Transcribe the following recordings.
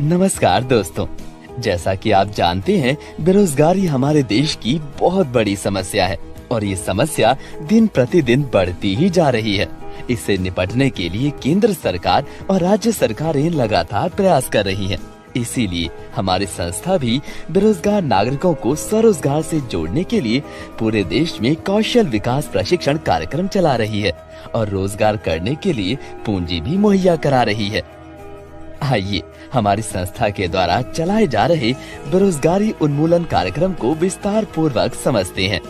नमस्कार दोस्तों, जैसा कि आप जानते हैं, बेरोजगारी हमारे देश की बहुत बड़ी समस्या है और ये समस्या दिन प्रतिदिन बढ़ती ही जा रही है। इससे निपटने के लिए केंद्र सरकार और राज्य सरकारें लगातार प्रयास कर रही हैं। इसीलिए हमारी संस्था भी बेरोजगार नागरिकों को स्वरोजगार से जोड़ने के लिए पूरे देश में कौशल विकास प्रशिक्षण कार्यक्रम चला रही है और रोजगार करने के लिए पूंजी भी मुहैया करा रही है। आइए हमारी संस्था के द्वारा चलाए जा रहे बेरोजगारी उन्मूलन कार्यक्रम को विस्तार पूर्वक समझते हैं।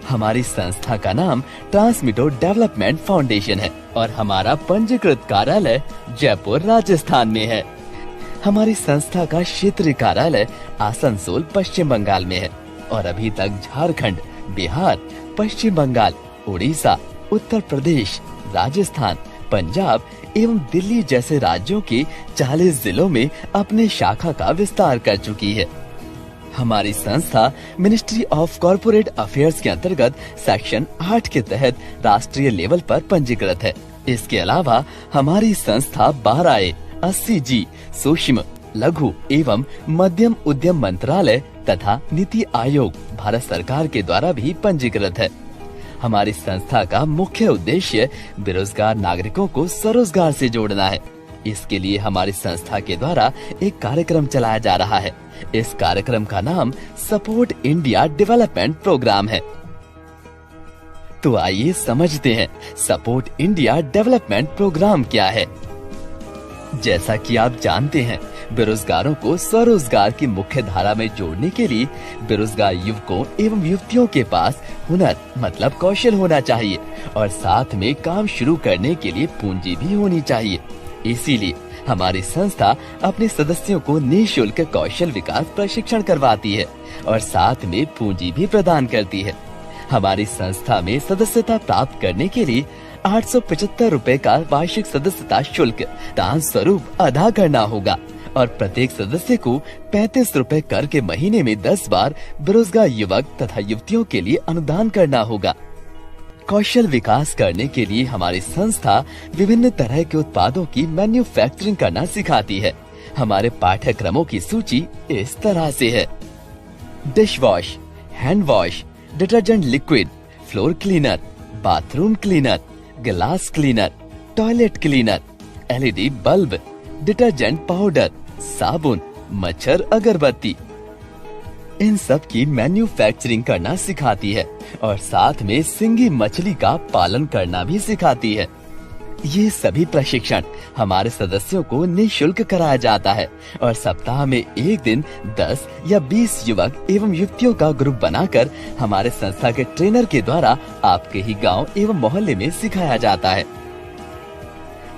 हमारी संस्था का नाम ट्रांसमिटो डेवलपमेंट फाउंडेशन है और हमारा पंजीकृत कार्यालय जयपुर राजस्थान में है। हमारी संस्था का क्षेत्रीय कार्यालय आसनसोल पश्चिम बंगाल में है और अभी तक झारखंड, बिहार, पश्चिम बंगाल, उड़ीसा, उत्तर प्रदेश, राजस्थान, पंजाब एवं दिल्ली जैसे राज्यों के 40 जिलों में अपने शाखा का विस्तार कर चुकी है। हमारी संस्था मिनिस्ट्री ऑफ कॉर्पोरेट अफेयर्स के अंतर्गत सेक्शन 8 के तहत राष्ट्रीय लेवल पर पंजीकृत है। इसके अलावा हमारी संस्था 12A 80G सूक्ष्म, लघु एवं मध्यम उद्यम मंत्रालय तथा नीति आयोग भारत सरकार के द्वारा भी पंजीकृत है। हमारी संस्था का मुख्य उद्देश्य बेरोजगार नागरिकों को स्वरोजगार से जोड़ना है। इसके लिए हमारी संस्था के द्वारा एक कार्यक्रम चलाया जा रहा है। इस कार्यक्रम का नाम सपोर्ट इंडिया डेवलपमेंट प्रोग्राम है। तो आइए समझते हैं सपोर्ट इंडिया डेवलपमेंट प्रोग्राम क्या है। जैसा कि आप जानते हैं, बेरोजगारों को स्वरोजगार की मुख्य धारा में जोड़ने के लिए बेरोजगार युवकों एवं युवतियों के पास हुनर मतलब कौशल होना चाहिए और साथ में काम शुरू करने के लिए पूंजी भी होनी चाहिए। इसीलिए हमारी संस्था अपने सदस्यों को निःशुल्क कौशल विकास प्रशिक्षण करवाती है और साथ में पूंजी भी प्रदान करती है। हमारी संस्था में सदस्यता प्राप्त करने के लिए 875 रुपए का वार्षिक सदस्यता शुल्क दान स्वरूप अदा करना होगा और प्रत्येक सदस्य को 35 रुपए कर के महीने में 10 बार बेरोजगार युवक तथा युवतियों के लिए अनुदान करना होगा। कौशल विकास करने के लिए हमारी संस्था विभिन्न तरह के उत्पादों की मैन्युफैक्चरिंग करना सिखाती है। हमारे पाठ्यक्रमों की सूची इस तरह से है: dish wash, hand wash, detergent liquid, floor cleaner, bathroom cleaner, glass cleaner, toilet cleaner, LED bulb, detergent powder, साबुन, मच्छर अगरबत्ती, इन सब की मैन्युफैक्चरिंग करना सिखाती है और साथ में सिंगी मछली का पालन करना भी सिखाती है। ये सभी प्रशिक्षण हमारे सदस्यों को निःशुल्क कराया जाता है और सप्ताह में एक दिन 10 या 20 युवक एवं युवतियों का ग्रुप बनाकर हमारे संस्था के ट्रेनर के द्वारा आपके ही गांव एवं मोहल्ले में सिखाया जाता है।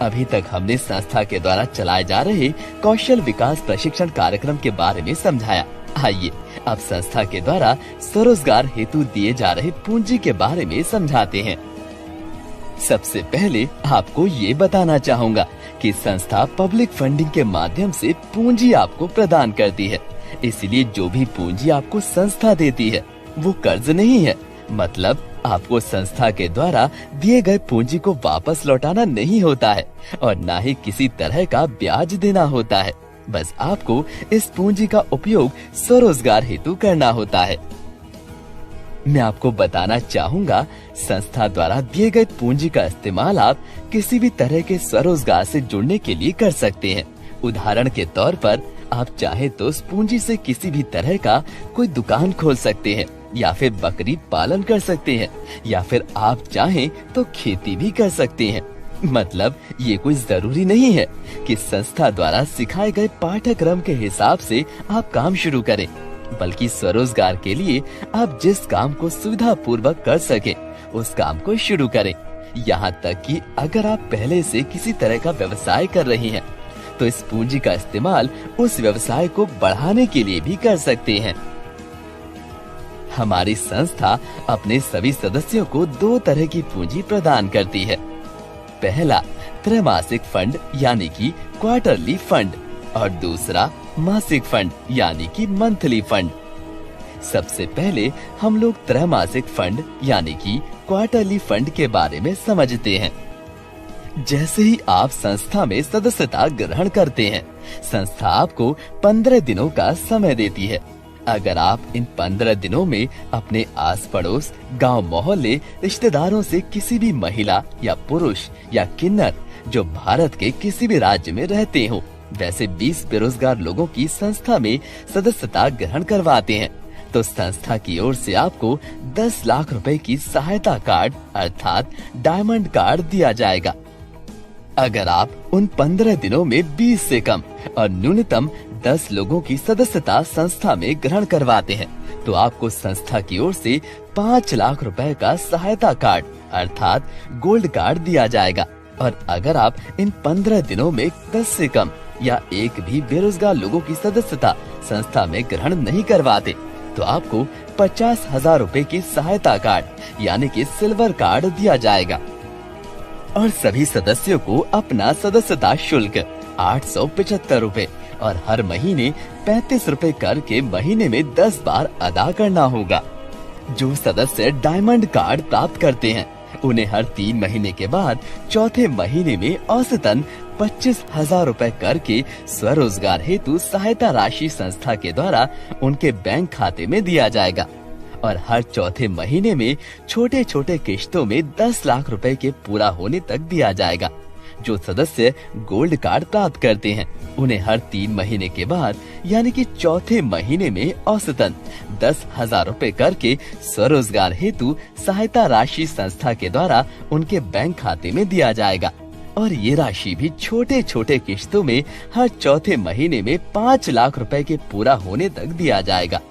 अभी तक हमने संस्था के द्वारा चलाए जा रहे कौशल विकास प्रशिक्षण कार्यक्रम के बारे में समझाया। आइए अब संस्था के द्वारा स्वरोजगार हेतु दिए जा रहे पूंजी के बारे में समझाते हैं। सबसे पहले आपको ये बताना चाहूँगा कि संस्था पब्लिक फंडिंग के माध्यम से पूंजी आपको प्रदान करती है। इसलिए जो भी पूंजी आपको संस्था देती है वो कर्ज नहीं है। मतलब आपको संस्था के द्वारा दिए गए पूंजी को वापस लौटाना नहीं होता है और न ही किसी तरह का ब्याज देना होता है। बस आपको इस पूंजी का उपयोग स्वरोजगार हेतु करना होता है। मैं आपको बताना चाहूँगा, संस्था द्वारा दिए गए पूंजी का इस्तेमाल आप किसी भी तरह के स्वरोजगार से जुड़ने के लिए कर सकते हैं। उदाहरण के तौर पर आप चाहे तो उस पूंजी से किसी भी तरह का कोई दुकान खोल सकते हैं या फिर बकरी पालन कर सकते हैं या फिर आप चाहें तो खेती भी कर सकते हैं। मतलब ये कोई जरूरी नहीं है कि संस्था द्वारा सिखाए गए पाठ्यक्रम के हिसाब से आप काम शुरू करें, बल्कि स्वरोजगार के लिए आप जिस काम को सुविधा पूर्वक कर सके उस काम को शुरू करें। यहाँ तक कि अगर आप पहले से किसी तरह का व्यवसाय कर रही हैं, तो इस पूंजी का इस्तेमाल उस व्यवसाय को बढ़ाने के लिए भी कर सकते हैं। हमारी संस्था अपने सभी सदस्यों को 2 तरह की पूंजी प्रदान करती है। पहला त्रैमासिक फंड यानी कि क्वार्टरली फंड और दूसरा मासिक फंड यानी कि मंथली फंड। सबसे पहले हम लोग त्रैमासिक फंड यानी कि क्वार्टरली फंड के बारे में समझते हैं। जैसे ही आप संस्था में सदस्यता ग्रहण करते हैं, संस्था आपको 15 दिनों का समय देती है। अगर आप इन 15 दिनों में अपने आस पड़ोस, गांव, मोहल्ले, रिश्तेदारों से किसी भी महिला या पुरुष या किन्नर जो भारत के किसी भी राज्य में रहते हो, वैसे 20 बेरोजगार लोगों की संस्था में सदस्यता ग्रहण करवाते हैं, तो संस्था की ओर से आपको 10 लाख रुपए की सहायता कार्ड अर्थात डायमंड कार्ड दिया जाएगा। अगर आप उन 15 दिनों में 20 से कम और न्यूनतम 10 लोगों की सदस्यता संस्था में ग्रहण करवाते हैं, तो आपको संस्था की ओर से 5 लाख रुपए का सहायता कार्ड अर्थात गोल्ड कार्ड दिया जाएगा। और अगर आप इन 15 दिनों में 10 से कम या एक भी बेरोजगार लोगों की सदस्यता संस्था में ग्रहण नहीं करवाते, तो आपको 50,000 रुपए की सहायता कार्ड यानी कि सिल्वर कार्ड दिया जाएगा। और सभी सदस्यों को अपना सदस्यता शुल्क 875 रुपए और हर महीने 35 रुपए करके महीने में 10 बार अदा करना होगा। जो सदस्य डायमंड कार्ड प्राप्त करते हैं, उन्हें हर 3 महीने के बाद चौथे महीने में औसतन 25,000 रुपए करके स्वरोजगार हेतु सहायता राशि संस्था के द्वारा उनके बैंक खाते में दिया जाएगा। और हर चौथे महीने में छोटे छोटे किश्तों में 10 लाख रुपए के पूरा होने तक दिया जाएगा। जो सदस्य गोल्ड कार्ड प्राप्त करते हैं, उन्हें हर 3 महीने के बाद यानी कि चौथे महीने में औसतन 10,000 रुपए करके स्वरोजगार हेतु सहायता राशि संस्था के द्वारा उनके बैंक खाते में दिया जाएगा। और ये राशि भी छोटे छोटे किश्तों में हर चौथे महीने में 5 लाख रुपए के पूरा होने तक दिया जाएगा।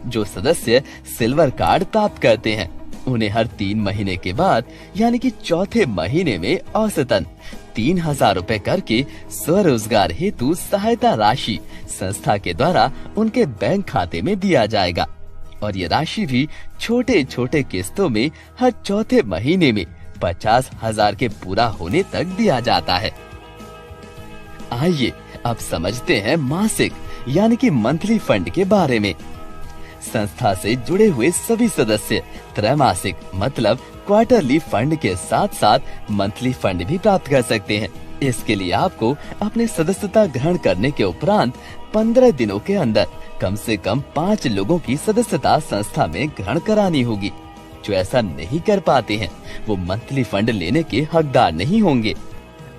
जो सदस्य सिल्वर कार्ड प्राप्त करते हैं, उन्हें हर 3 महीने के बाद यानी कि चौथे महीने में औसतन 3,000 रुपए करके स्वरोजगार हेतु सहायता राशि संस्था के द्वारा उनके बैंक खाते में दिया जाएगा। और ये राशि भी छोटे छोटे किस्तों में हर चौथे महीने में 50,000 के पूरा होने तक दिया जाता है। आइए अब समझते हैं मासिक यानी कि मंथली फंड के बारे में। संस्था से जुड़े हुए सभी सदस्य त्रैमासिक मतलब क्वार्टरली फंड के साथ साथ मंथली फंड भी प्राप्त कर सकते हैं। इसके लिए आपको अपने सदस्यता ग्रहण करने के उपरांत 15 दिनों के अंदर कम से कम 5 लोगों की सदस्यता संस्था में ग्रहण करानी होगी। जो ऐसा नहीं कर पाते हैं, वो मंथली फंड लेने के हकदार नहीं होंगे।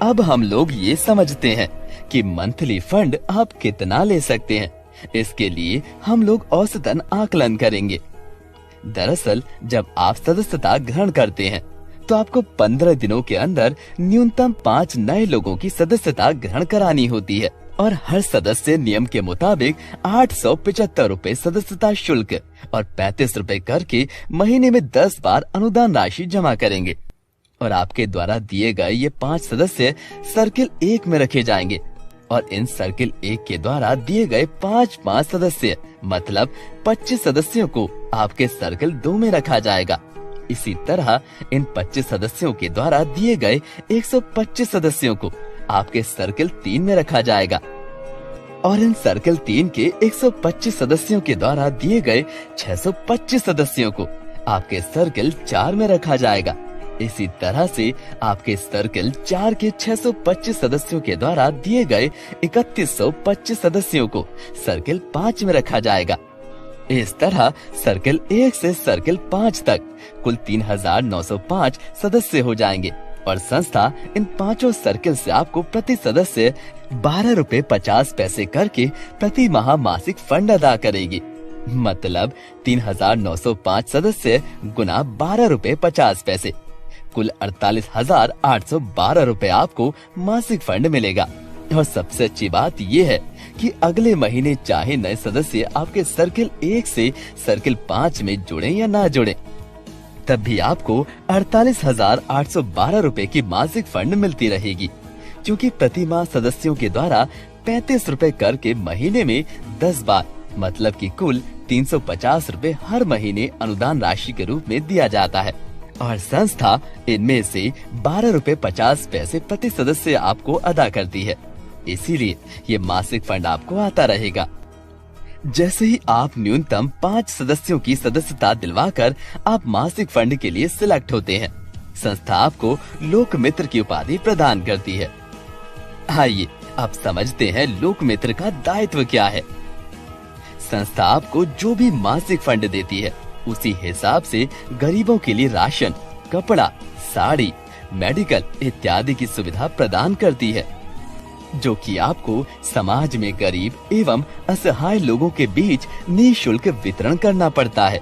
अब हम लोग ये समझते हैं कि मंथली फंड आप कितना ले सकते हैं। इसके लिए हम लोग औसतन आकलन करेंगे। दरअसल जब आप सदस्यता ग्रहण करते हैं, तो आपको 15 दिनों के अंदर न्यूनतम 5 नए लोगों की सदस्यता ग्रहण करानी होती है। और हर सदस्य नियम के मुताबिक 875 रुपए सदस्यता शुल्क और 35 रुपए करके महीने में 10 बार अनुदान राशि जमा करेंगे। और आपके द्वारा दिए गए ये 5 सदस्य सर्किल 1 में रखे जाएंगे। और इन सर्किल 1 के द्वारा दिए गए 5 सदस्य मतलब 25 सदस्यों को आपके सर्किल 2 में रखा जाएगा। इसी तरह इन 25 सदस्यों के द्वारा दिए गए 125 सदस्यों को आपके सर्किल 3 में रखा जाएगा। और इन सर्किल 3 के 125 सदस्यों के द्वारा दिए गए 625 सदस्यों को आपके सर्किल 4 में रखा जाएगा। इसी तरह से आपके सर्किल 4 के 625 सदस्यों के द्वारा दिए गए 3125 सदस्यों को सर्किल 5 में रखा जाएगा। इस तरह सर्किल 1 से सर्किल 5 तक कुल 3,905 सदस्य हो जाएंगे। और संस्था इन 5 सर्किल से आपको प्रति सदस्य 12 रुपए 50 पैसे करके प्रति माह मासिक फंड अदा करेगी। मतलब 3,905 सदस्य गुना 12 रुपए 50 पैसे, कुल 48,812 रुपए आपको मासिक फंड मिलेगा। और सबसे अच्छी बात ये है कि अगले महीने चाहे नए सदस्य आपके सर्किल 1 से सर्किल 5 में जुड़े या ना जुड़े, तब भी आपको 48,812 रुपए की मासिक फंड मिलती रहेगी। क्योंकि प्रति माह सदस्यों के द्वारा 35 रुपए कर के महीने में 10 बार मतलब कि कुल 350 रुपए हर महीने अनुदान राशि के रूप में दिया जाता है। और संस्था इनमें से 12 रुपए 50 पैसे प्रति सदस्य आपको अदा करती है। इसीलिए ये मासिक फंड आपको आता रहेगा। जैसे ही आप न्यूनतम 5 सदस्यों की सदस्यता दिलवाकर आप मासिक फंड के लिए सिलेक्ट होते हैं, संस्था आपको लोक मित्र की उपाधि प्रदान करती है। आइए अब समझते हैं लोक मित्र का दायित्व क्या है। संस्था आपको जो भी मासिक फंड देती है उसी हिसाब से गरीबों के लिए राशन, कपड़ा, साड़ी, मेडिकल इत्यादि की सुविधा प्रदान करती है, जो कि आपको समाज में गरीब एवं असहाय लोगों के बीच निःशुल्क वितरण करना पड़ता है।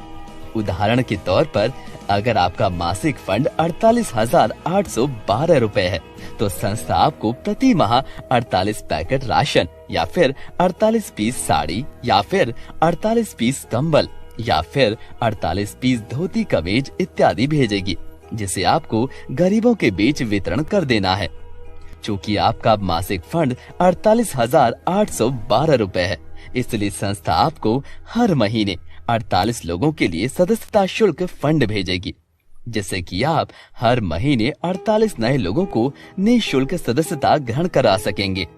उदाहरण के तौर पर अगर आपका मासिक फंड 48,812 रुपए है तो संस्था आपको प्रति माह 48 पैकेट राशन या फिर 48 पीस साड़ी या फिर 48 पीस कंबल या फिर 48 पीस धोती कमीज इत्यादि भेजेगी, जिसे आपको गरीबों के बीच वितरण कर देना है। चूँकि आपका मासिक फंड 48,812 रुपए है, इसलिए संस्था आपको हर महीने 48 लोगों के लिए सदस्यता शुल्क फंड भेजेगी, जिससे कि आप हर महीने 48 नए लोगों को निःशुल्क सदस्यता ग्रहण करा सकेंगे।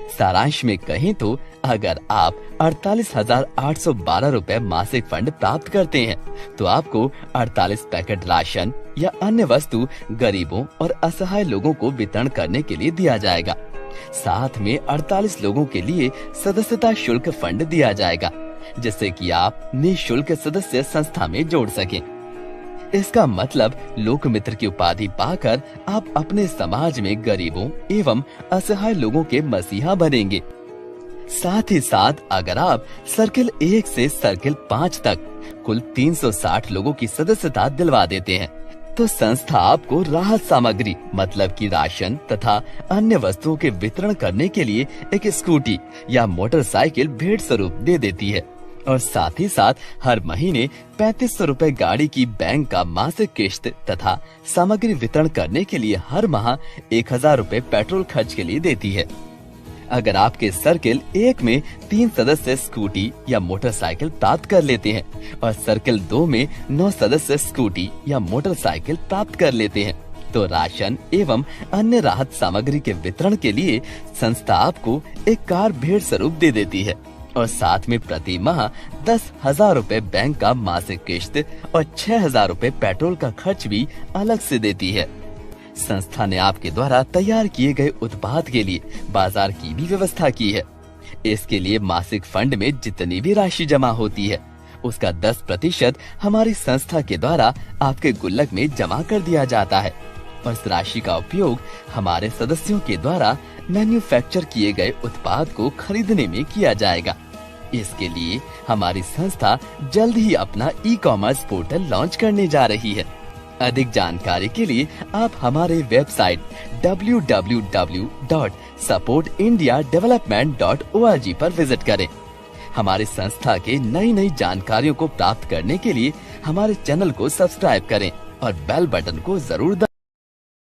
सारांश में कहें तो अगर आप 48,812 रुपए मासिक फंड प्राप्त करते हैं तो आपको 48 पैकेट राशन या अन्य वस्तु गरीबों और असहाय लोगों को वितरण करने के लिए दिया जाएगा। साथ में 48 लोगों के लिए सदस्यता शुल्क फंड दिया जाएगा, जिससे कि आप निःशुल्क सदस्य संस्था में जोड़ सकें। इसका मतलब लोक मित्र की उपाधि पाकर आप अपने समाज में गरीबों एवं असहाय लोगों के मसीहा बनेंगे। साथ ही साथ अगर आप सर्किल 1 से सर्किल 5 तक कुल 360 लोगों की सदस्यता दिलवा देते हैं तो संस्था आपको राहत सामग्री मतलब कि राशन तथा अन्य वस्तुओं के वितरण करने के लिए एक स्कूटी या मोटरसाइकिल भेंट स्वरूप दे देती है और साथ ही साथ हर महीने 3500 रुपए गाड़ी की बैंक का मासिक किश्त तथा सामग्री वितरण करने के लिए हर माह 1000 रुपए पेट्रोल खर्च के लिए देती है। अगर आपके सर्किल 1 में 3 सदस्य स्कूटी या मोटरसाइकिल प्राप्त कर लेते हैं और सर्किल 2 में 9 सदस्य स्कूटी या मोटरसाइकिल प्राप्त कर लेते हैं तो राशन एवं अन्य राहत सामग्री के वितरण के लिए संस्था आपको एक कार भेंट स्वरूप दे देती है और साथ में प्रति माह 10,000 रुपए बैंक का मासिक किश्त और 6,000 रुपए पेट्रोल का खर्च भी अलग से देती है। संस्था ने आपके द्वारा तैयार किए गए उत्पाद के लिए बाजार की भी व्यवस्था की है। इसके लिए मासिक फंड में जितनी भी राशि जमा होती है उसका 10% हमारी संस्था के द्वारा आपके गुल्लक में जमा कर दिया जाता है और इस राशि का उपयोग हमारे सदस्यों के द्वारा मैन्युफैक्चर किए गए उत्पाद को खरीदने में किया जाएगा। इसके लिए हमारी संस्था जल्द ही अपना ई-कॉमर्स पोर्टल लॉन्च करने जा रही है। अधिक जानकारी के लिए आप हमारे वेबसाइट www.supportindiadevelopment.org पर विजिट करें। हमारी संस्था के नई जानकारियों को प्राप्त करने के लिए हमारे चैनल को सब्सक्राइब करें और बेल बटन को जरूर